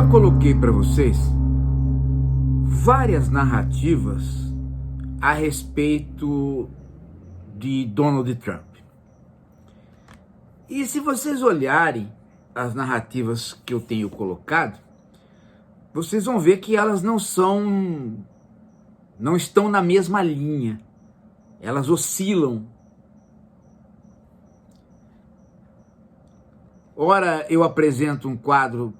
eu coloquei para vocês várias narrativas a respeito de Donald Trump. E se vocês olharem as narrativas que eu tenho colocado, vocês vão ver que elas não estão na mesma linha. Elas oscilam. Ora, eu apresento um quadro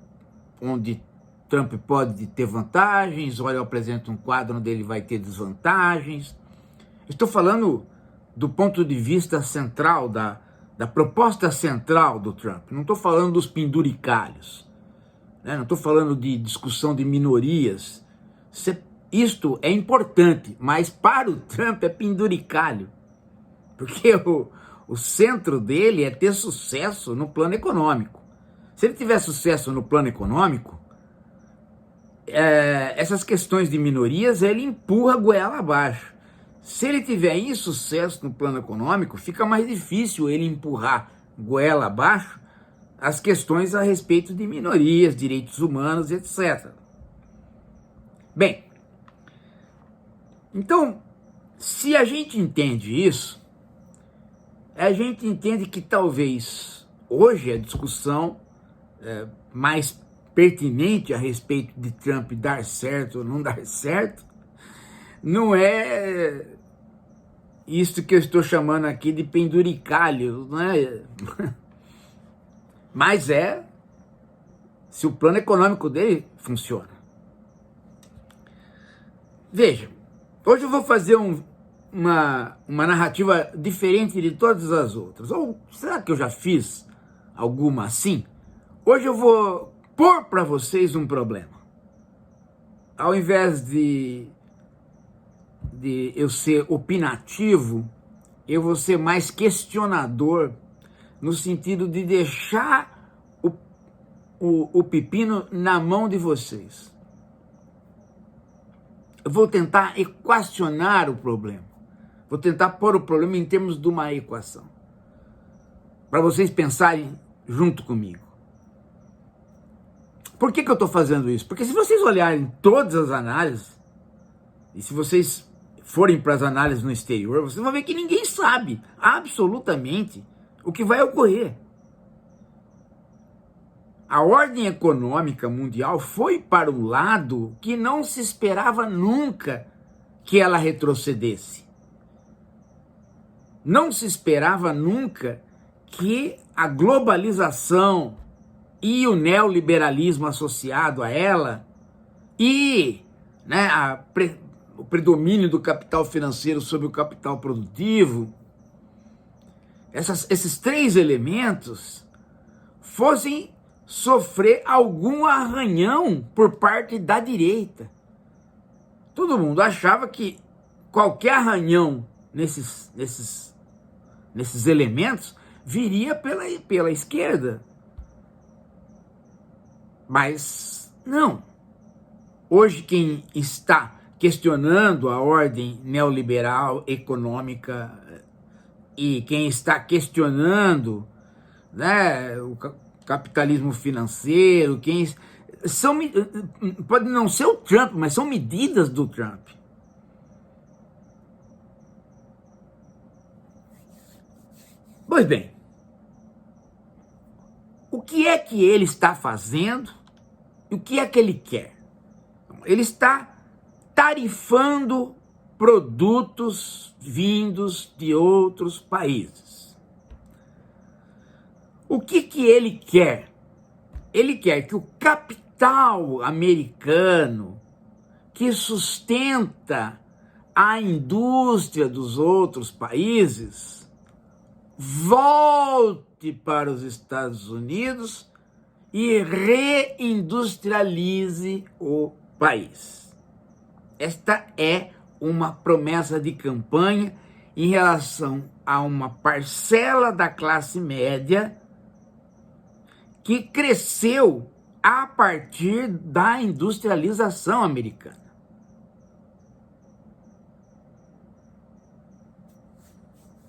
onde Trump pode ter vantagens, ora eu apresento um quadro onde ele vai ter desvantagens. Estou falando do ponto de vista central, da proposta central do Trump. Não estou falando dos penduricalhos, né? Não estou falando de discussão de minorias. Isto é importante, mas para o Trump é penduricalho, porque o centro dele é ter sucesso no plano econômico. Se ele tiver sucesso no plano econômico, essas questões de minorias ele empurra a goela abaixo. Se ele tiver insucesso no plano econômico, fica mais difícil ele empurrar goela abaixo as questões a respeito de minorias, direitos humanos, etc. Bem, então, se a gente entende isso, a gente entende que talvez hoje a discussão mais pertinente a respeito de Trump dar certo ou não dar certo, não é isso que eu estou chamando aqui de penduricalho, não é? Mas se o plano econômico dele funciona. Vejam, hoje eu vou fazer uma narrativa diferente de todas as outras. Ou será que eu já fiz alguma assim? Hoje eu vou pôr para vocês um problema. Ao invés de eu ser opinativo, eu vou ser mais questionador, no sentido de deixar o pepino na mão de vocês. Eu vou tentar equacionar o problema. Vou tentar pôr o problema em termos de uma equação, para vocês pensarem junto comigo. Por que eu estou fazendo isso? Porque se vocês olharem todas as análises, e se vocês forem para as análises no exterior, vocês vão ver que ninguém sabe absolutamente o que vai ocorrer. A ordem econômica mundial foi para um lado que não se esperava nunca que ela retrocedesse. Não se esperava nunca que a globalização e o neoliberalismo associado a ela e o predomínio do capital financeiro sobre o capital produtivo, esses três elementos fossem sofrer algum arranhão por parte da direita. Todo mundo achava que qualquer arranhão nesses elementos viria pela esquerda. Mas não. Hoje quem está questionando a ordem neoliberal econômica e quem está questionando, né, o capitalismo financeiro, pode não ser o Trump, mas são medidas do Trump. Pois bem, o que é que ele está fazendo e o que é que ele quer? Ele está tarifando produtos vindos de outros países. O que ele quer? Ele quer que o capital americano, que sustenta a indústria dos outros países, volte para os Estados Unidos e reindustrialize o país. Esta é uma promessa de campanha em relação a uma parcela da classe média que cresceu a partir da industrialização americana.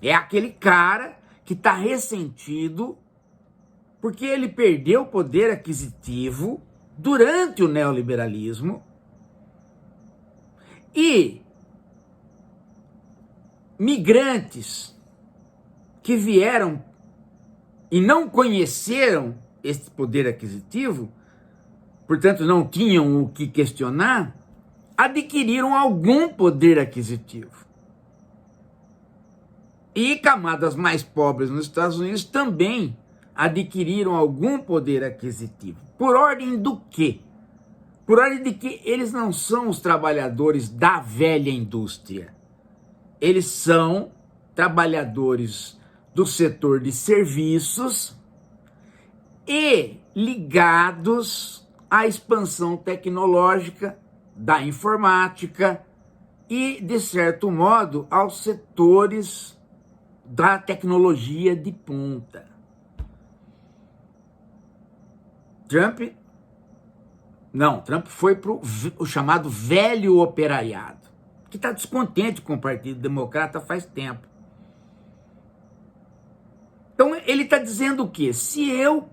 É aquele cara que está ressentido porque ele perdeu o poder aquisitivo durante o neoliberalismo e migrantes que vieram e não conheceram esse poder aquisitivo, portanto não tinham o que questionar, adquiriram algum poder aquisitivo. E camadas mais pobres nos Estados Unidos também adquiriram algum poder aquisitivo. Por ordem do quê? Por ordem de que eles não são os trabalhadores da velha indústria. Eles são trabalhadores do setor de serviços e ligados à expansão tecnológica da informática e, de certo modo, aos setores da tecnologia de ponta. Trump foi para o chamado velho operariado, que está descontente com o Partido Democrata faz tempo. Então ele está dizendo o quê? Se eu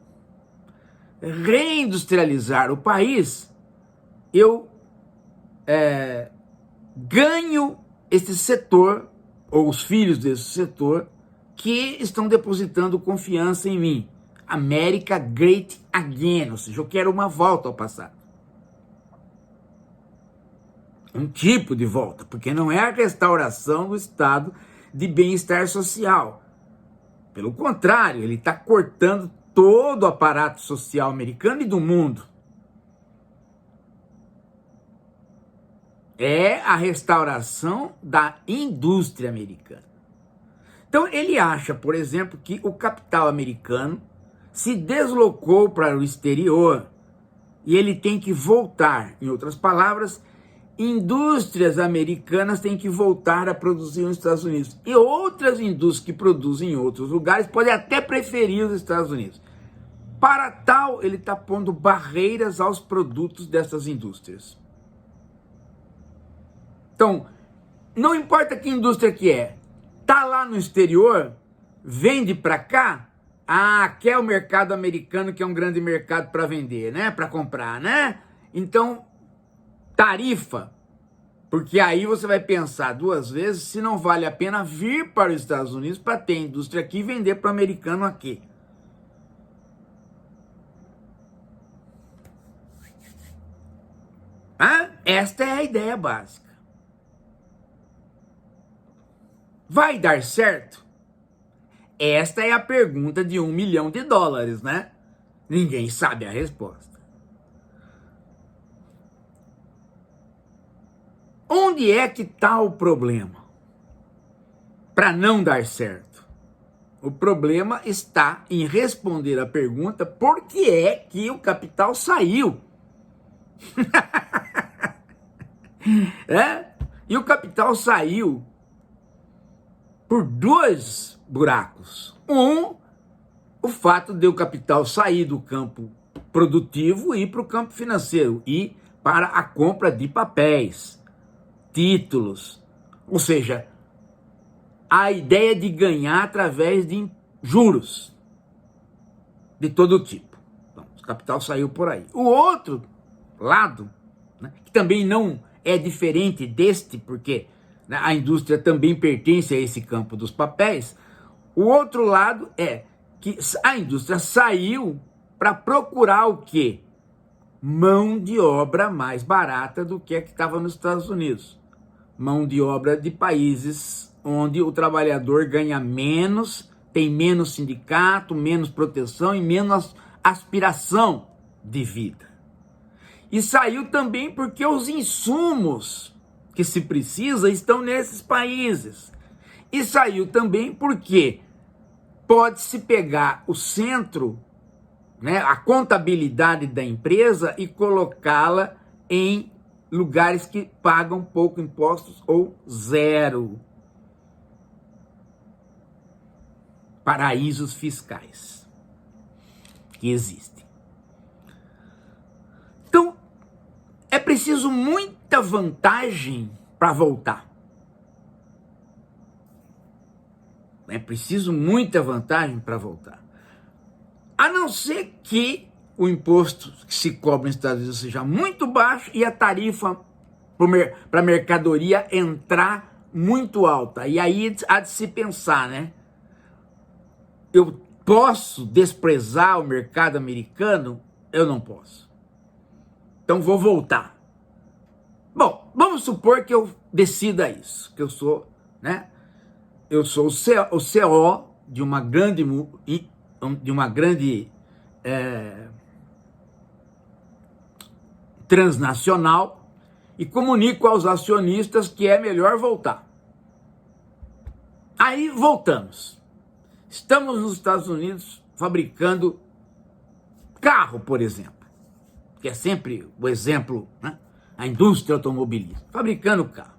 reindustrializar o país, eu ganho esse setor, ou os filhos desse setor, que estão depositando confiança em mim. America Great Again, ou seja, eu quero uma volta ao passado. Um tipo de volta, porque não é a restauração do estado de bem-estar social. Pelo contrário, ele está cortando todo o aparato social americano e do mundo. É a restauração da indústria americana. Então ele acha, por exemplo, que o capital americano se deslocou para o exterior e ele tem que voltar. Em outras palavras, indústrias americanas têm que voltar a produzir nos Estados Unidos. E outras indústrias que produzem em outros lugares podem até preferir os Estados Unidos. Para tal, ele está pondo barreiras aos produtos dessas indústrias. Então, não importa que indústria que é, tá lá no exterior, vende para cá, quer o mercado americano, que é um grande mercado para vender, né? Para comprar, né? Então, tarifa, porque aí você vai pensar duas vezes se não vale a pena vir para os Estados Unidos para ter indústria aqui e vender para o americano aqui. Esta é a ideia básica. Vai dar certo? Esta é a pergunta de $1 milhão, né? Ninguém sabe a resposta. Onde é que está o problema para não dar certo? O problema está em responder a pergunta por que é que o capital saiu. E o capital saiu por dois buracos. O fato de o capital sair do campo produtivo e ir para o campo financeiro, e para a compra de papéis, títulos, ou seja, a ideia de ganhar através de juros de todo tipo. Então, o capital saiu por aí. O outro lado, né, que também não é diferente deste, porque a indústria também pertence a esse campo dos papéis. O outro lado é que a indústria saiu para procurar o quê? Mão de obra mais barata do que a que estava nos Estados Unidos. Mão de obra de países onde o trabalhador ganha menos, tem menos sindicato, menos proteção e menos aspiração de vida. E saiu também porque os insumos que se precisa estão nesses países. E saiu também porque pode-se pegar o centro, né, a contabilidade da empresa e colocá-la em lugares que pagam pouco impostos ou zero. Paraísos fiscais que existem. Então, é preciso muita vantagem para voltar. É preciso muita vantagem para voltar. A não ser que o imposto que se cobra nos Estados Unidos seja muito baixo e a tarifa para a mercadoria entrar muito alta. E aí há de se pensar, né? Eu posso desprezar o mercado americano? Eu não posso. Então vou voltar. Bom, vamos supor que eu decida isso, que eu sou, né? Eu sou o CO de uma grande transnacional e comunico aos acionistas que é melhor voltar. Aí voltamos. Estamos nos Estados Unidos fabricando carro, por exemplo, que é sempre o exemplo, né? A indústria automobilística, fabricando carro.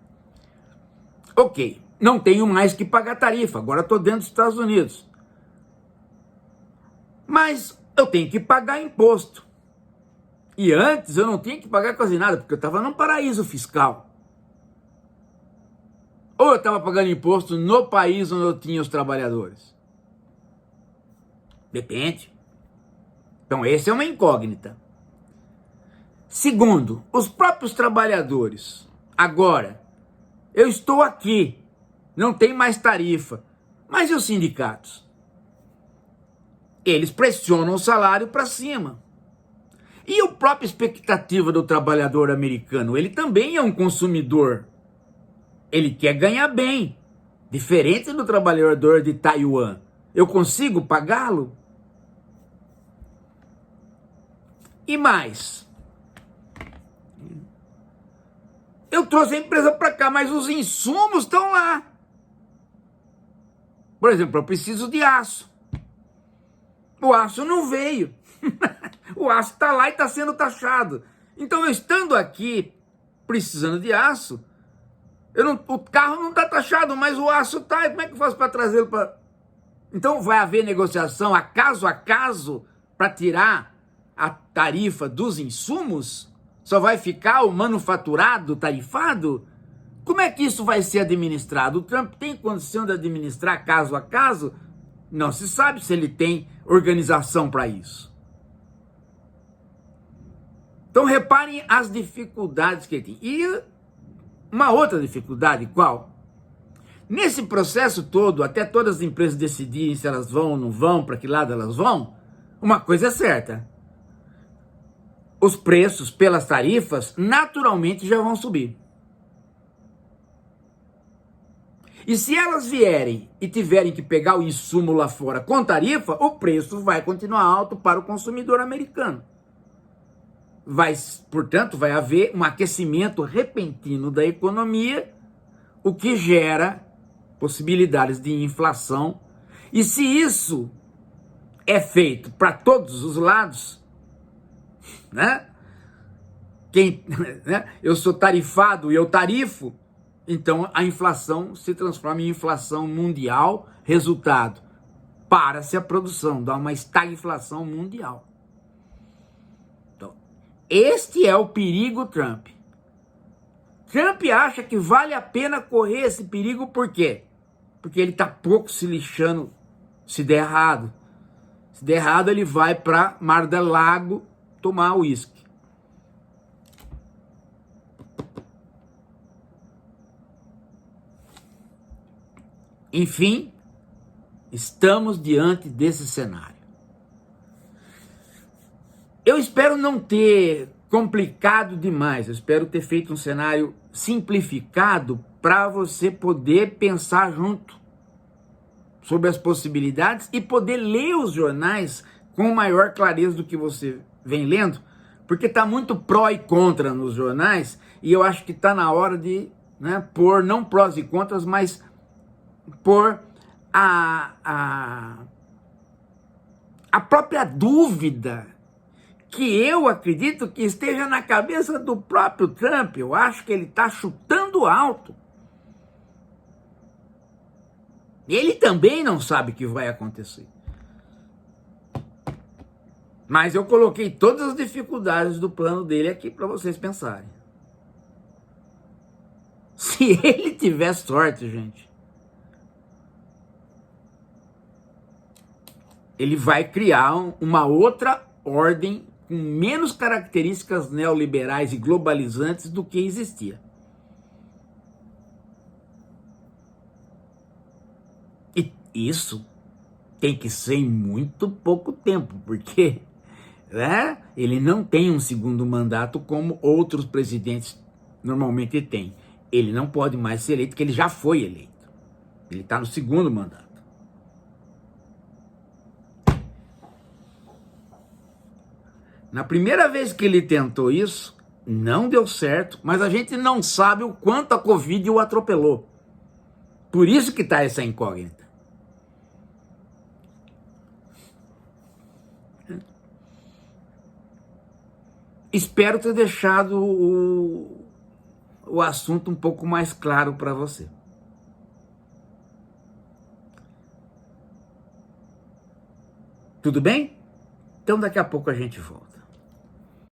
Ok, não tenho mais que pagar tarifa, agora estou dentro dos Estados Unidos. Mas eu tenho que pagar imposto. E antes eu não tinha que pagar quase nada, porque eu estava num paraíso fiscal. Ou eu estava pagando imposto no país onde eu tinha os trabalhadores. Depende. Então, essa é uma incógnita. Segundo, os próprios trabalhadores. Agora, eu estou aqui, não tem mais tarifa. Mas e os sindicatos? Eles pressionam o salário para cima. E a própria expectativa do trabalhador americano? Ele também é um consumidor. Ele quer ganhar bem. Diferente do trabalhador de Taiwan. Eu consigo pagá-lo? E mais, eu trouxe a empresa para cá, mas os insumos estão lá. Por exemplo, eu preciso de aço. O aço não veio. O aço está lá e está sendo taxado. Então, eu estando aqui, precisando de aço, o carro não está taxado, mas o aço está. Como é que eu faço para trazê-lo para... Então, vai haver negociação a caso para tirar a tarifa dos insumos? Só vai ficar o manufaturado tarifado? Como é que isso vai ser administrado? O Trump tem condição de administrar caso a caso? Não se sabe se ele tem organização para isso. Então reparem as dificuldades que ele tem. E uma outra dificuldade, qual? Nesse processo todo, até todas as empresas decidirem se elas vão ou não vão, para que lado elas vão, uma coisa é certa. Os preços pelas tarifas naturalmente já vão subir. E se elas vierem e tiverem que pegar o insumo lá fora com tarifa, o preço vai continuar alto para o consumidor americano. Portanto, vai haver um aquecimento repentino da economia, o que gera possibilidades de inflação. E se isso é feito para todos os lados, né? Eu sou tarifado e eu tarifo, então a inflação se transforma em inflação mundial, resultado, para-se a produção, dá uma estagflação mundial. Então, este é o perigo Trump. Trump acha que vale a pena correr esse perigo, por quê? Porque ele está pouco se lixando se der errado. Se der errado, ele vai para Mar del Lago tomar uísque. Enfim, estamos diante desse cenário. Eu espero não ter complicado demais, eu espero ter feito um cenário simplificado para você poder pensar junto sobre as possibilidades e poder ler os jornais com maior clareza do que você vem lendo, porque está muito pró e contra nos jornais, e eu acho que está na hora de, pôr não prós e contras, mas por a própria dúvida que eu acredito que esteja na cabeça do próprio Trump. Eu acho que ele está chutando alto. Ele também não sabe o que vai acontecer. Mas eu coloquei todas as dificuldades do plano dele aqui para vocês pensarem. Se ele tiver sorte, gente, ele vai criar uma outra ordem com menos características neoliberais e globalizantes do que existia. E isso tem que ser em muito pouco tempo, porque ele não tem um segundo mandato como outros presidentes normalmente têm. Ele não pode mais ser eleito, porque ele já foi eleito. Ele está no segundo mandato. Na primeira vez que ele tentou isso, não deu certo, mas a gente não sabe o quanto a Covid o atropelou. Por isso que está essa incógnita. Espero ter deixado o assunto um pouco mais claro para você. Tudo bem? Então daqui a pouco a gente volta.